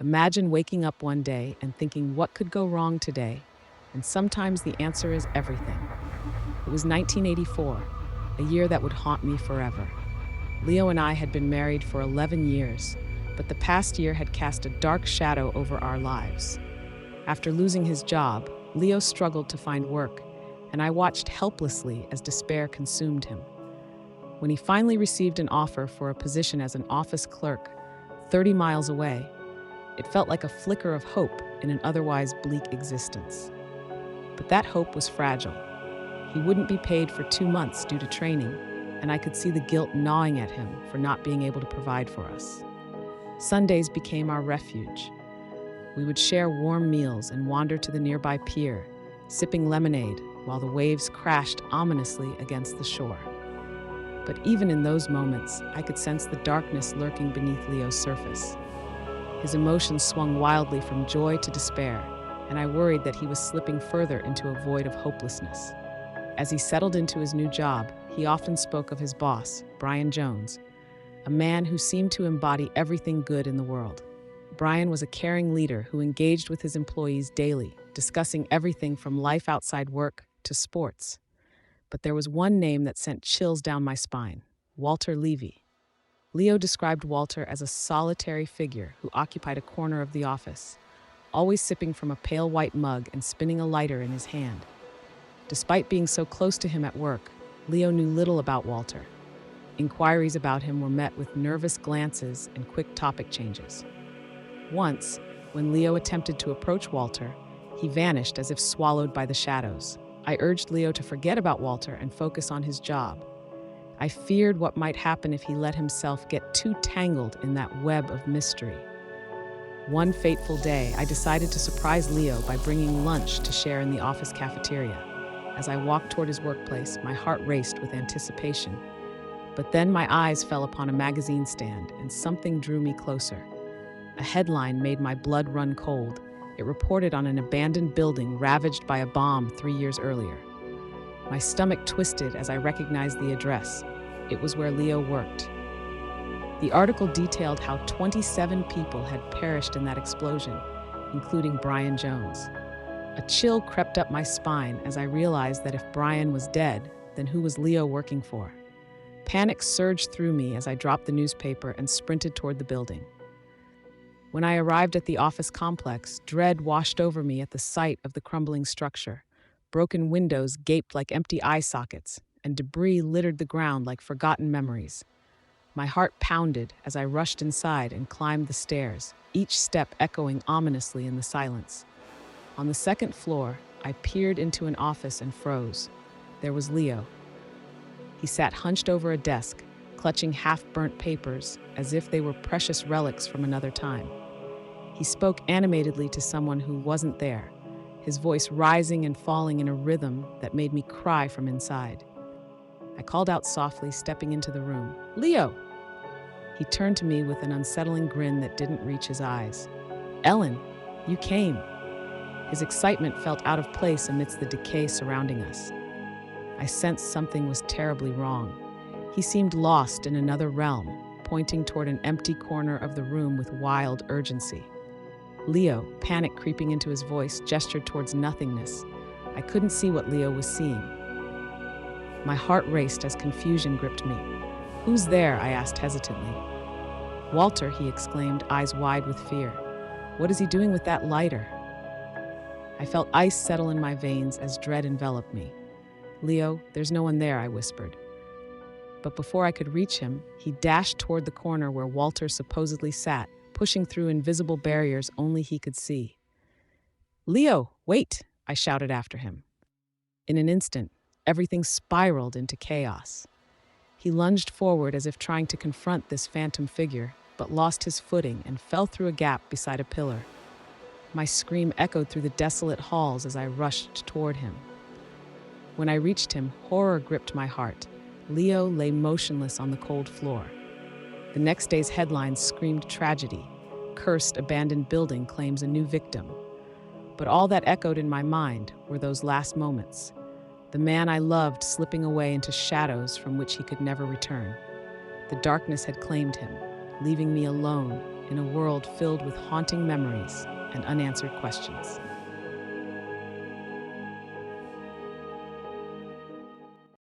Imagine waking up one day and thinking, what could go wrong today? And sometimes the answer is everything. It was 1984, a year that would haunt me forever. Leo and I had been married for 11 years, but the past year had cast a dark shadow over our lives. After losing his job, Leo struggled to find work, and I watched helplessly as despair consumed him. When he finally received an offer for a position as an office clerk 30 miles away, it felt like a flicker of hope in an otherwise bleak existence. But that hope was fragile. He wouldn't be paid for 2 months due to training, and I could see the guilt gnawing at him for not being able to provide for us. Sundays became our refuge. We would share warm meals and wander to the nearby pier, sipping lemonade while the waves crashed ominously against the shore. But even in those moments, I could sense the darkness lurking beneath Leo's surface. His emotions swung wildly from joy to despair, and I worried that he was slipping further into a void of hopelessness. As he settled into his new job, he often spoke of his boss, Brian Jones, a man who seemed to embody everything good in the world. Brian was a caring leader who engaged with his employees daily, discussing everything from life outside work to sports. But there was one name that sent chills down my spine: Walter Levy. Leo described Walter as a solitary figure who occupied a corner of the office, always sipping from a pale white mug and spinning a lighter in his hand. Despite being so close to him at work, Leo knew little about Walter. Inquiries about him were met with nervous glances and quick topic changes. Once, when Leo attempted to approach Walter, he vanished as if swallowed by the shadows. I urged Leo to forget about Walter and focus on his job. I feared what might happen if he let himself get too tangled in that web of mystery. One fateful day, I decided to surprise Leo by bringing lunch to share in the office cafeteria. As I walked toward his workplace, my heart raced with anticipation. But then my eyes fell upon a magazine stand, and something drew me closer. A headline made my blood run cold. It reported on an abandoned building ravaged by a bomb 3 years earlier. My stomach twisted as I recognized the address. It was where Leo worked. The article detailed how 27 people had perished in that explosion, including Brian Jones. A chill crept up my spine as I realized that if Brian was dead, then who was Leo working for? Panic surged through me as I dropped the newspaper and sprinted toward the building. When I arrived at the office complex, dread washed over me at the sight of the crumbling structure. Broken windows gaped like empty eye sockets, and debris littered the ground like forgotten memories. My heart pounded as I rushed inside and climbed the stairs, each step echoing ominously in the silence. On the second floor, I peered into an office and froze. There was Leo. He sat hunched over a desk, clutching half-burnt papers as if they were precious relics from another time. He spoke animatedly to someone who wasn't there, his voice rising and falling in a rhythm that made me cry from inside. I called out softly, stepping into the room, "Leo!" He turned to me with an unsettling grin that didn't reach his eyes. "Ellen, you came." His excitement felt out of place amidst the decay surrounding us. I sensed something was terribly wrong. He seemed lost in another realm, pointing toward an empty corner of the room with wild urgency. Leo, panic creeping into his voice, gestured towards nothingness. I couldn't see what Leo was seeing. My heart raced as confusion gripped me. "Who's there?" I asked hesitantly. "Walter," he exclaimed, eyes wide with fear. "What is he doing with that lighter?" I felt ice settle in my veins as dread enveloped me. "Leo, there's no one there," I whispered. But before I could reach him, he dashed toward the corner where Walter supposedly sat, pushing through invisible barriers only he could see. "Leo, wait!" I shouted after him. In an instant, everything spiraled into chaos. He lunged forward as if trying to confront this phantom figure, but lost his footing and fell through a gap beside a pillar. My scream echoed through the desolate halls as I rushed toward him. When I reached him, horror gripped my heart. Leo lay motionless on the cold floor. The next day's headlines screamed tragedy. Cursed abandoned building claims a new victim. But all that echoed in my mind were those last moments. The man I loved slipping away into shadows from which he could never return. The darkness had claimed him, leaving me alone, in a world filled with haunting memories and unanswered questions.